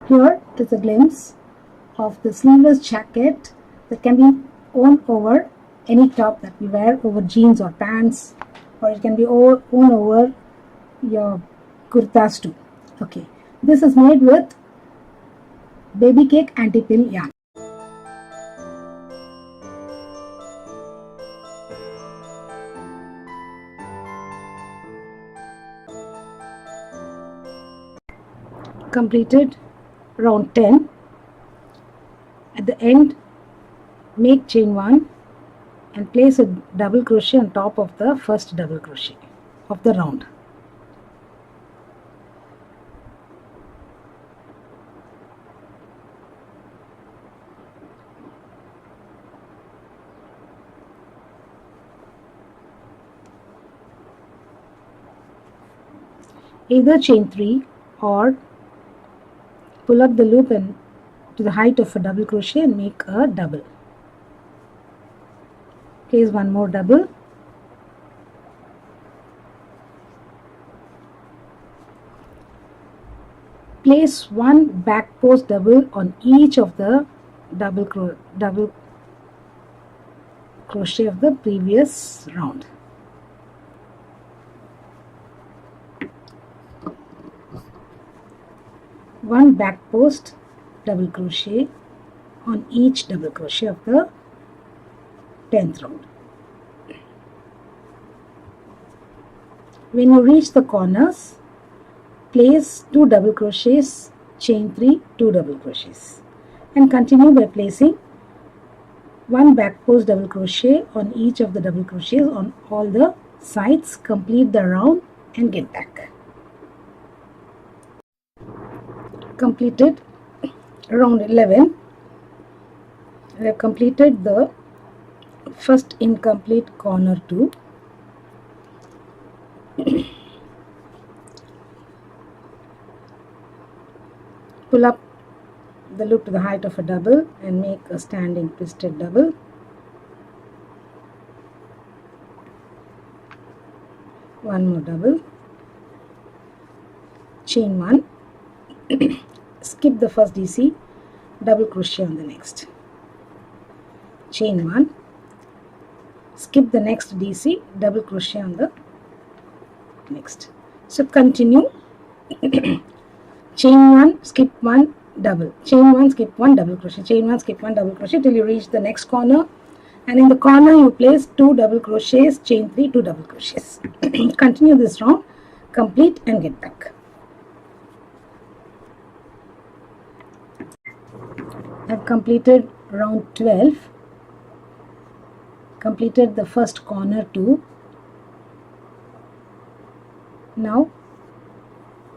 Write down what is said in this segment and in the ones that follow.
Here is a glimpse of the sleeveless jacket that can be worn over any top that we wear over jeans or pants, or it can be worn over your kurtas too. Okay, this is made with baby cake anti-pill yarn. Completed round 10. At the end, make chain 1 and place a double crochet on top of the first double crochet of the round. Either chain 3 or pull up the loop and to the height of a double crochet and make a double. Place one more double. Place one back post double on each of the double crochet of the previous round. One back post double crochet on each double crochet of the 10th round. When you reach the corners, place 2 double crochets, chain 3, 2 double crochets, and continue by placing one back post double crochet on each of the double crochets on all the sides. Complete the round and get back. Completed round 11. We have completed the first incomplete corner 2. Pull up the loop to the height of a double and make a standing twisted double. One more double, chain 1, skip the first DC, double crochet on the next, chain 1, skip the next DC, double crochet on the next. So continue. Chain 1, skip 1, double, chain 1, skip 1, double crochet, chain 1, skip 1, double crochet till you reach the next corner, and in the corner you place 2 double crochets, chain 3, 2 double crochets. Continue this round, complete and get back. I've completed round 12, completed the first corner 2. Now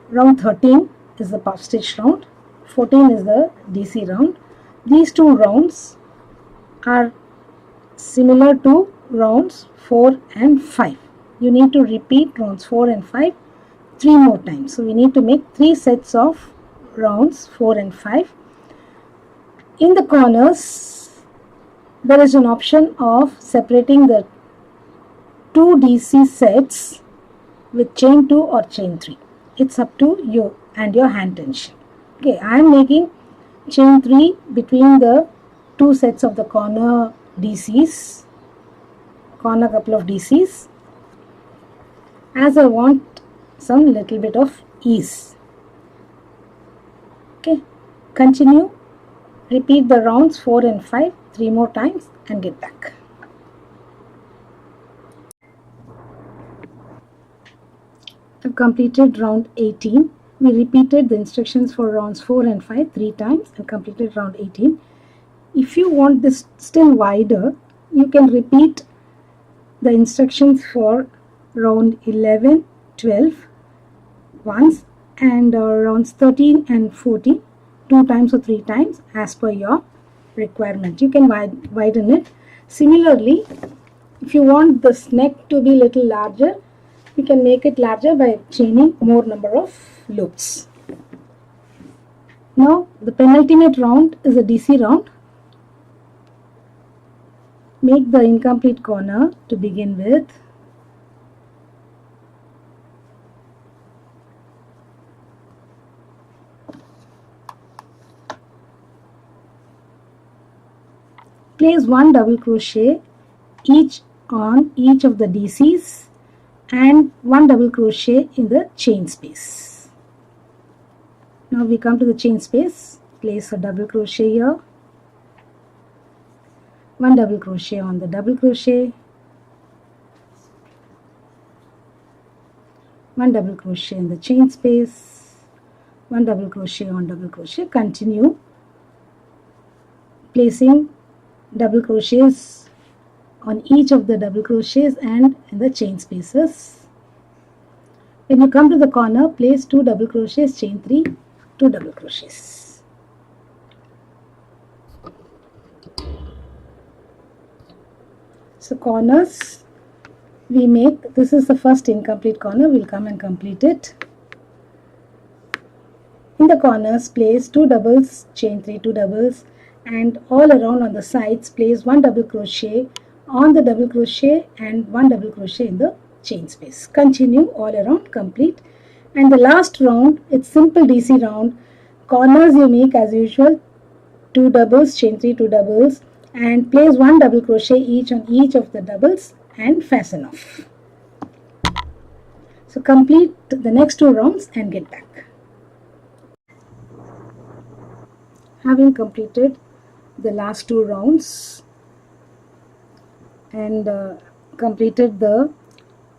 round 13 is the puff stitch round, 14 is the DC round. These two rounds are similar to rounds 4 and 5. You need to repeat rounds 4 and 5 3 more times. So we need to make 3 sets of rounds 4 and 5. In the corners, there is an option of separating the 2 DC sets with chain 2 or chain 3. It's up to you and your hand tension. Okay, I am making chain 3 between the 2 sets of the corner DCs, corner couple of DCs, as I want some little bit of ease. Okay, continue, repeat the rounds 4 and 5 3 more times and get back. I've completed round 18. We repeated the instructions for rounds 4 and 5 3 times and completed round 18. If you want this still wider, you can repeat the instructions for round 11, 12 once, and rounds 13 and 14 2 times or 3 times as per your requirement. You can widen it. Similarly, if you want this neck to be little larger, you can make it larger by chaining more number of loops. Now the penultimate round is a DC round. Make the incomplete corner to begin with. place 1 double crochet each on each of the DCs and 1 double crochet in the chain space. Now we come to the chain space, place a double crochet here, 1 double crochet on the double crochet, 1 double crochet in the chain space, 1 double crochet on double crochet. Continue placing double crochets on each of the double crochets and in the chain spaces. When you come to the corner, place 2 double crochets, chain 3, 2 double crochets. So corners we make, this is the first incomplete corner, we'll come and complete it. In the corners, place 2 doubles, chain 3, 2 doubles, and all around on the sides place 1 double crochet on the double crochet and 1 double crochet in the chain space. Continue all around, complete. And the last round, it's simple DC round. Corners you make as usual, 2 doubles, chain 3, 2 doubles, and place 1 double crochet each on each of the doubles and fasten off. So complete the next 2 rounds and get back. Having completed the last 2 rounds and completed the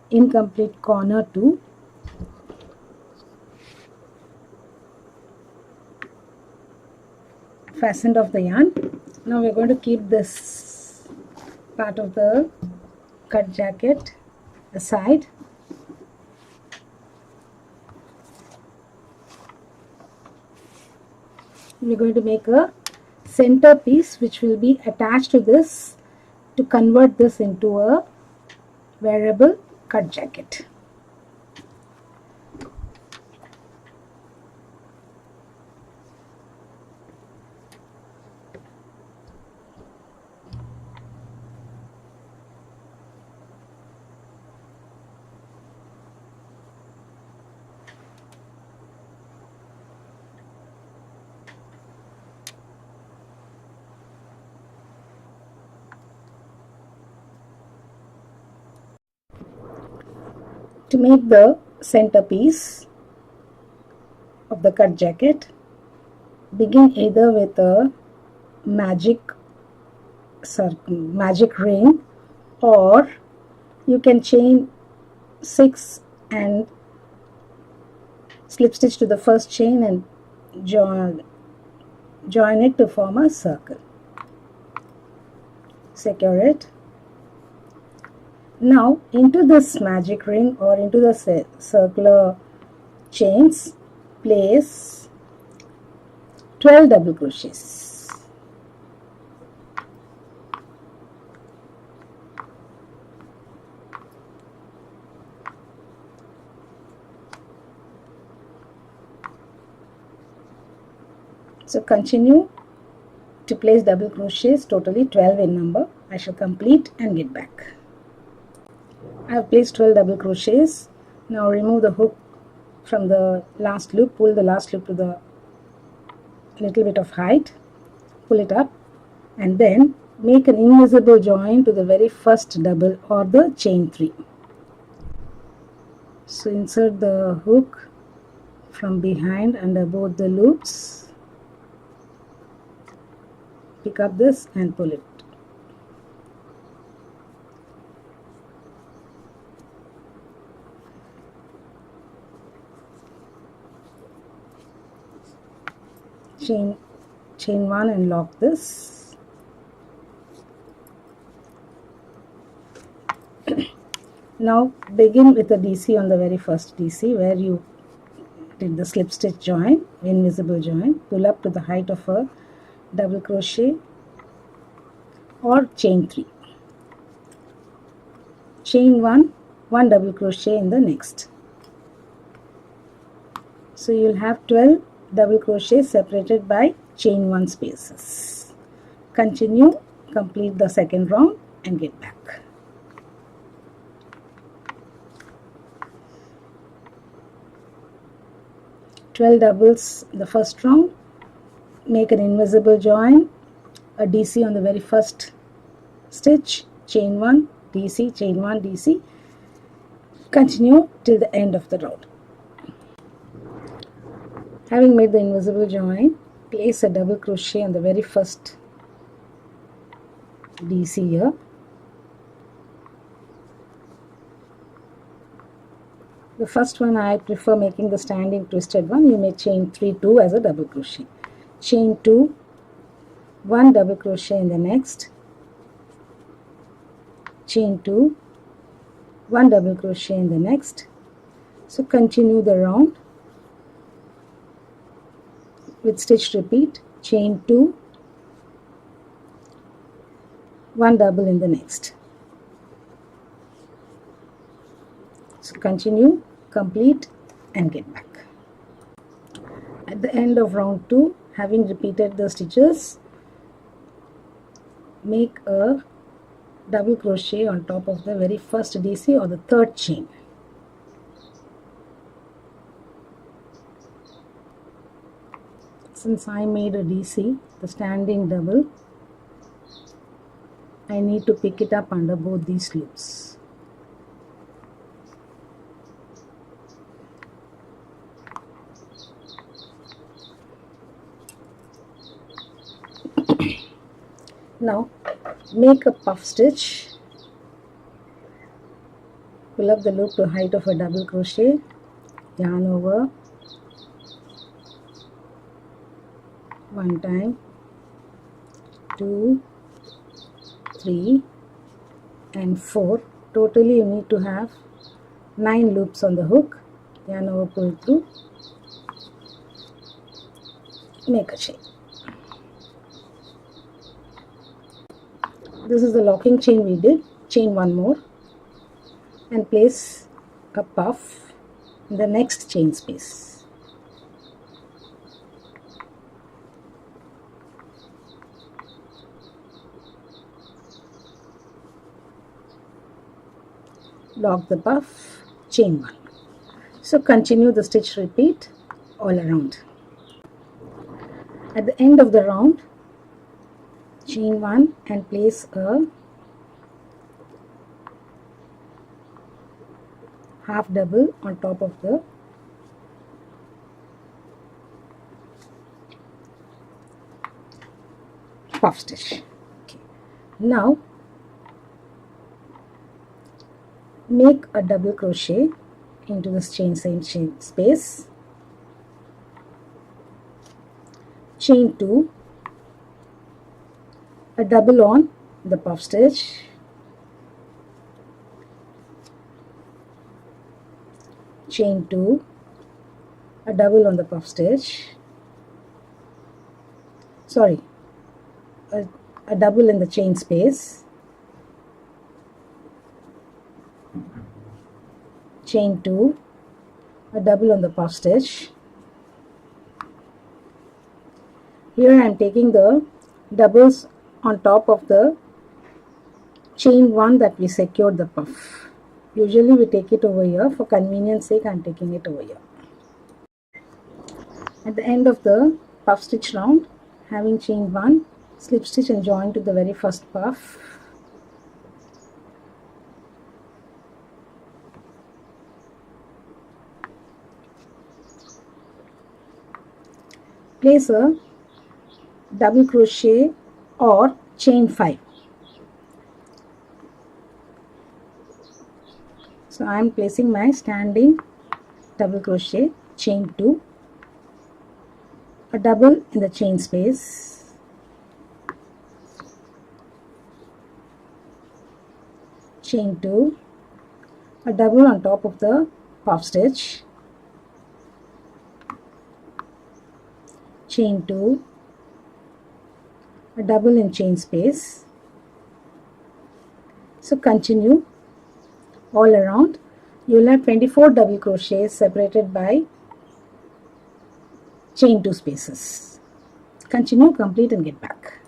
incomplete corner too, fastened off the yarn. Now we are going to keep this part of the cut jacket aside. We are going to make a center piece which will be attached to this to convert this into a wearable cut jacket. To make the centerpiece of the cut jacket, begin either with a magic ring, or you can chain 6 and slip stitch to the first chain and join it to form a circle. Secure it. Now into this magic ring or into the circular chains, place 12 double crochets. So continue to place double crochets, totally 12 in number. I shall complete and get back. I have placed 12 double crochets. Now remove the hook from the last loop, pull the last loop to the little bit of height, pull it up, and then make an invisible join to the very first double or the chain 3. So insert the hook from behind under both the loops, pick up this and pull it. Chain 1 and lock this. Now begin with the DC on the very first DC where you did the slip stitch join, invisible join, pull up to the height of a double crochet or chain 3. Chain 1, 1 double crochet in the next. So you will have 12 double crochets separated by chain 1 spaces. Continue, complete the second round and get back. Twelve doubles the first round, make an invisible join, a DC on the very first stitch, chain 1, DC, chain 1, DC. Continue till the end of the round. Having made the invisible join, place a double crochet on the very first DC here. The first one I prefer making the standing twisted one. You may chain 3, 2 as a double crochet. Chain 2, 1 double crochet in the next. Chain 2, 1 double crochet in the next. So continue the round with stitch repeat, chain 2, 1 double in the next. So continue, complete and get back. At the end of round 2, having repeated the stitches, make a double crochet on top of the very first DC or the third chain. Since I made a DC, the standing double, I need to pick it up under both these loops. Now make a puff stitch, pull up the loop to height of a double crochet, yarn over, one time, 2, 3 and 4. Totally you need to have 9 loops on the hook, yarn over, pull through, make a chain. This is the locking chain we did. Chain 1 more and place a puff in the next chain space. Lock the puff, chain 1. So continue the stitch repeat all around. At the end of the round, chain 1 and place a half double on top of the puff stitch. Okay. Now make a double crochet into this same chain space, chain 2, a double on the puff stitch, chain 2, a double on the puff stitch, a double in the chain space, chain 2, a double on the puff stitch. Here I am taking the doubles on top of the chain 1 that we secured the puff. Usually we take it over here. For convenience sake, I am taking it over here. At the end of the puff stitch round, having chain 1, slip stitch and join to the very first puff. Place a double crochet or chain 5. So I am placing my standing double crochet, chain 2, a double in the chain space, chain 2, a double on top of the puff stitch, chain 2, a double in chain space. So continue all around. You will have 24 double crochets separated by chain 2 spaces. Continue, complete and get back.